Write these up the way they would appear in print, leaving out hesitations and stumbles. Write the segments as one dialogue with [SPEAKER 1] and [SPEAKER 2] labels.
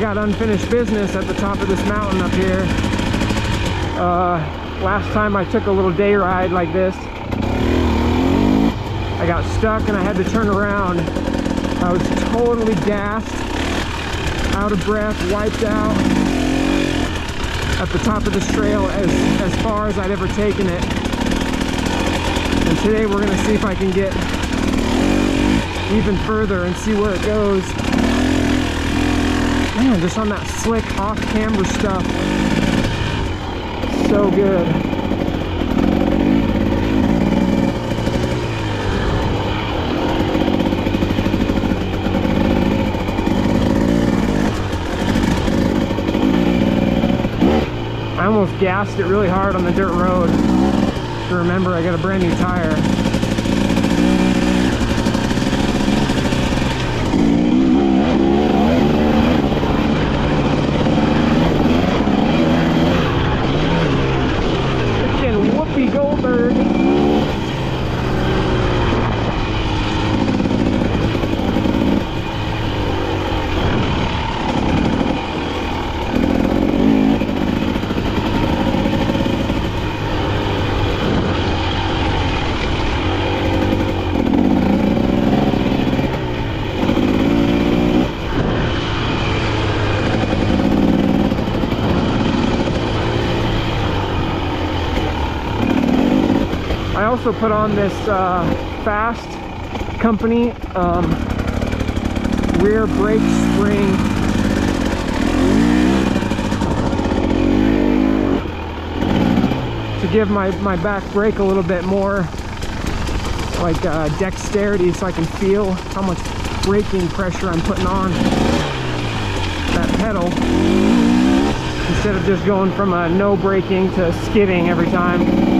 [SPEAKER 1] got unfinished business at the top of this mountain up here. Last time I took a little day ride like this, I got stuck and I had to turn around. I was totally gassed, out of breath, wiped out at the top of this trail as far as I'd ever taken it. And today we're gonna see if I can get even further and see where it goes. Man, just on that slick off-camber stuff. So good. I almost gassed it really hard on the dirt road. To remember, I got a brand new tire. I also put on this Fast Company rear brake spring to give my back brake a little bit more like dexterity, so I can feel how much braking pressure I'm putting on that pedal instead of just going from a no braking to skidding every time.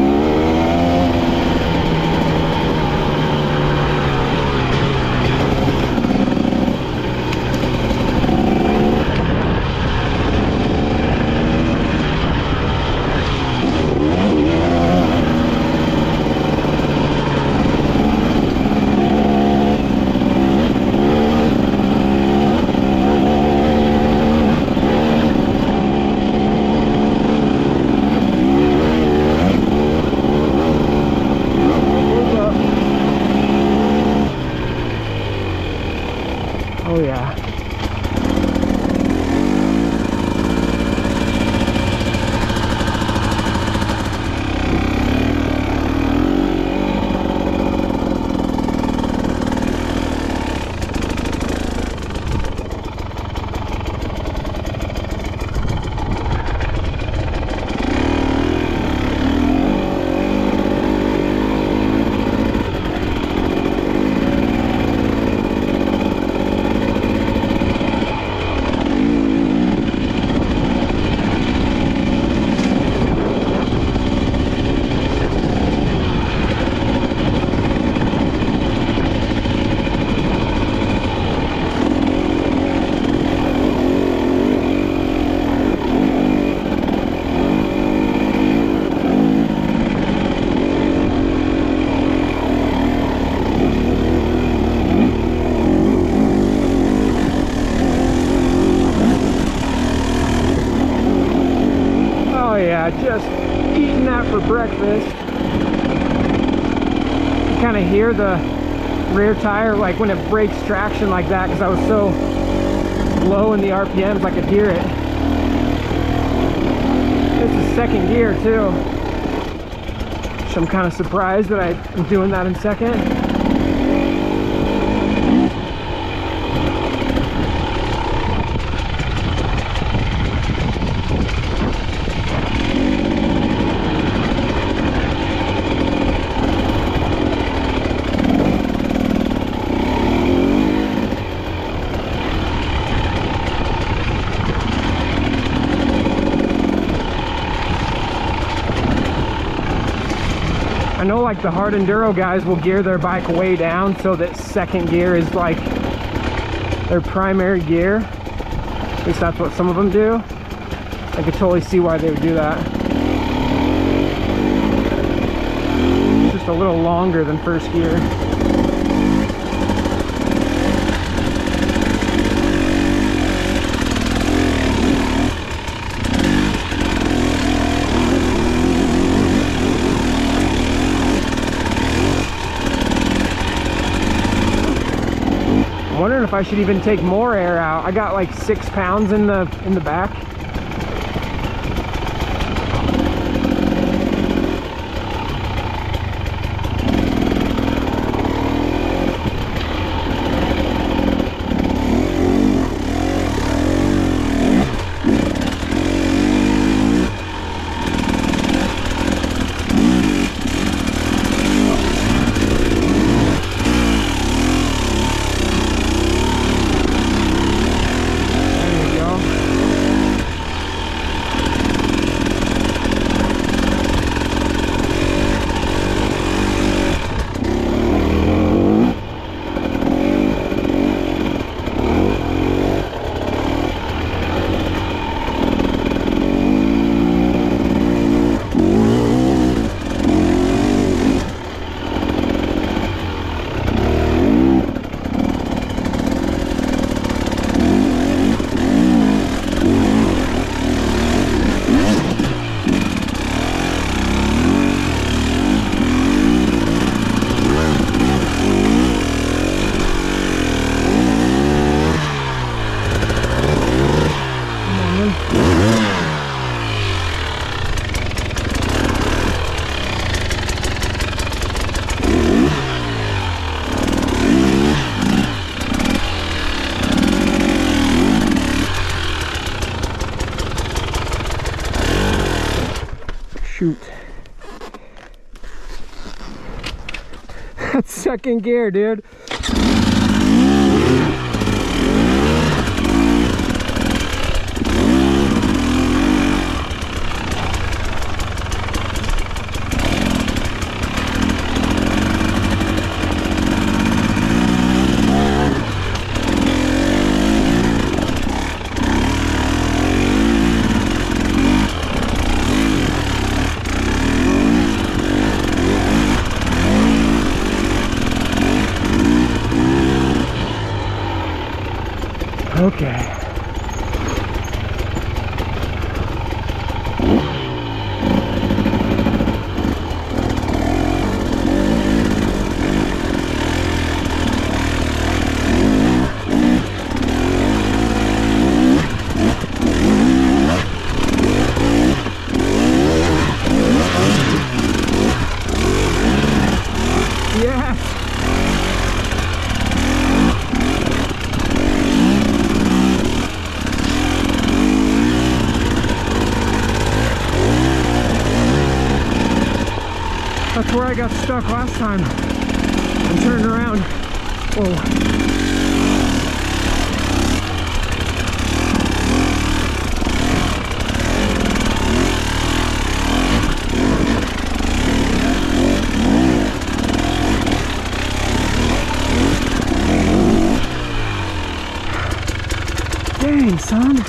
[SPEAKER 1] Oh yeah. Just eating that for breakfast. You kind of hear the rear tire like when it breaks traction like that, because I was so low in the RPMs I could hear it. This is second gear too, so I'm kind of surprised that I'm doing that in second. I know like the hard enduro guys will gear their bike way down so that second gear is like their primary gear. At least that's what some of them do. I could totally see why they would do that. It's just a little longer than first gear. wondering if I should even take more air out. I got like 6 pounds in the back. Shoot. That's second gear, dude. Okay. That's where I got stuck last time. I'm turning around. Whoa. Dang, son.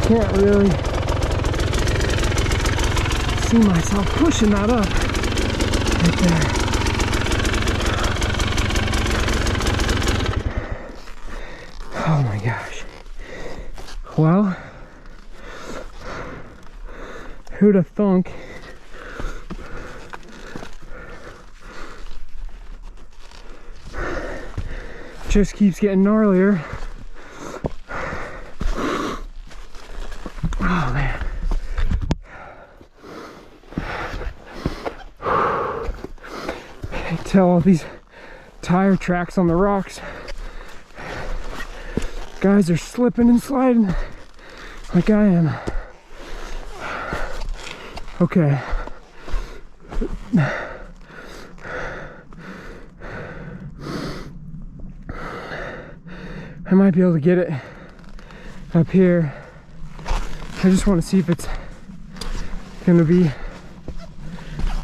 [SPEAKER 1] Can't really see myself pushing that up right there. Oh my gosh. Well, who'd have thunk just keeps getting gnarlier. Oh man. I tell all these tire tracks on the rocks. Guys are slipping and sliding like I am. Okay. I might be able to get it up here. I just want to see if it's gonna be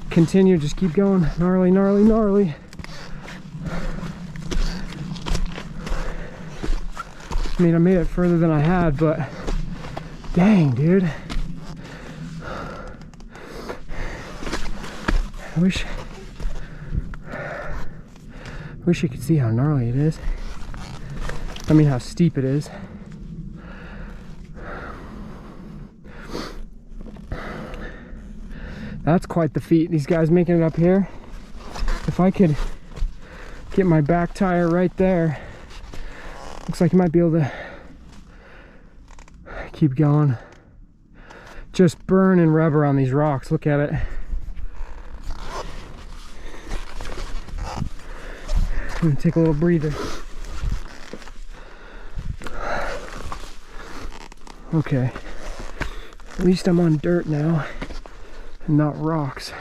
[SPEAKER 1] continue. Just keep going. Gnarly, gnarly, gnarly. I mean, I made it further than I had, but dang, dude. I wish you could see how gnarly it is. I mean, how steep it is. That's quite the feat, these guys making it up here. If I could get my back tire right there, looks like you might be able to keep going. Just burning rubber on these rocks, look at it. I'm gonna take a little breather. Okay, at least I'm on dirt now and not rocks.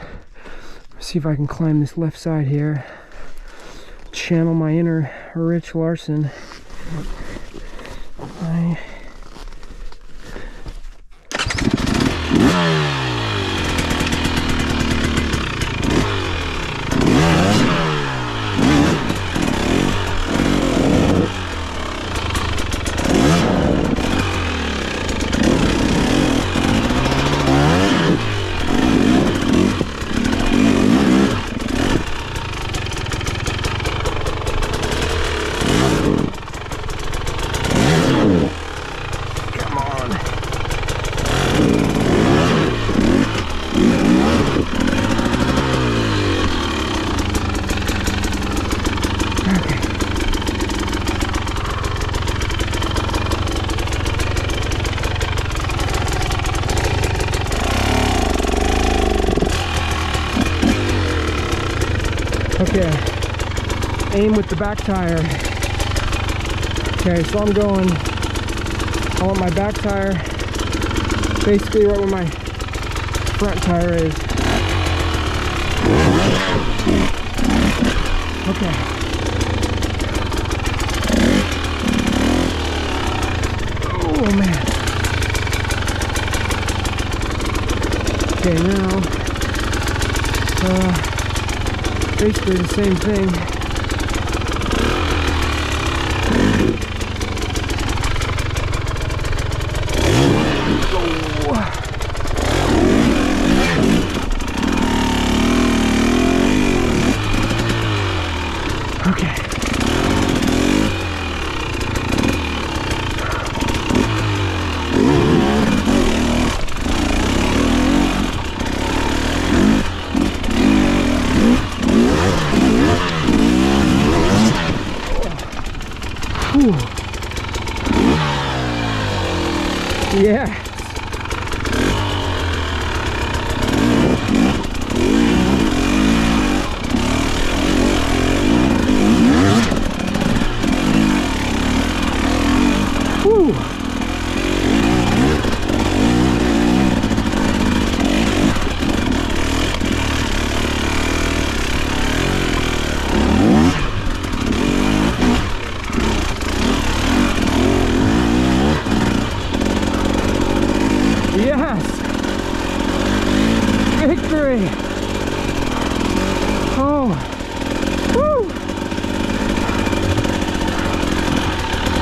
[SPEAKER 1] Let's see if I can climb this left side here. Channel my inner Rich Larson. Okay, aim with the back tire. Okay, so I'm going, I want my back tire basically right where my front tire is. Okay. Oh man. Okay, now, basically the same thing. Okay. Whew. Yeah. Whew. Yes! Victory! Oh! Woo!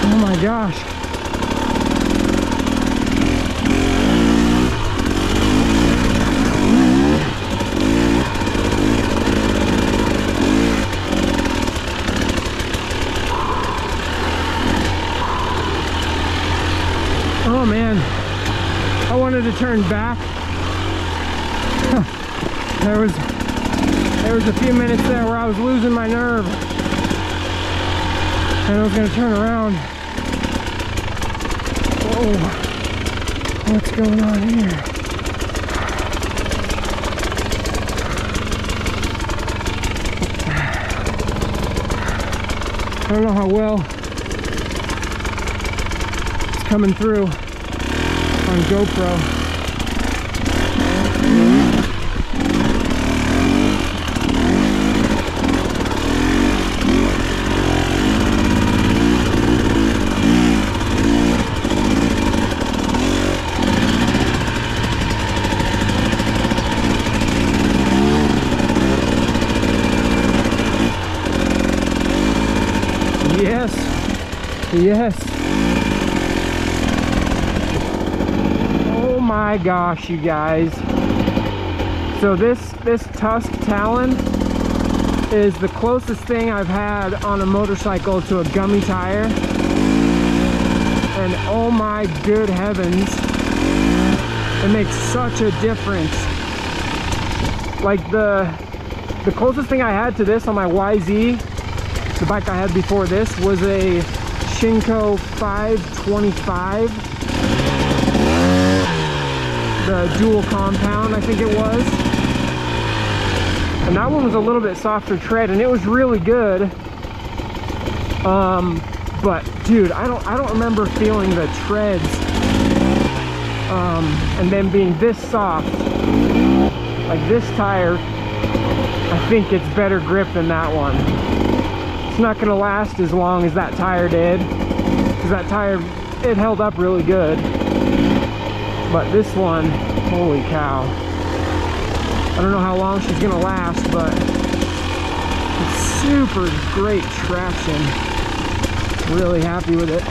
[SPEAKER 1] Oh my gosh! Oh man! I wanted to turn back. There was a few minutes there where I was losing my nerve. And I was gonna turn around. Oh, what's going on here? I don't know how well it's coming through on GoPro. Yes. Oh my gosh, you guys. So this Tusk Talon is the closest thing I've had on a motorcycle to a gummy tire. And oh my good heavens, it makes such a difference. Like the closest thing I had to this on my YZ, the bike I had before this, was a Shinko 525, the dual compound, I think it was. And that one was a little bit softer tread, and it was really good. But dude, I don't remember feeling the treads and them being this soft. Like this tire, I think it's better grip than that one. It's not gonna last as long as that tire did, because that tire, it held up really good. But this one, holy cow. I don't know how long she's gonna last, but it's super great traction. Really happy with it.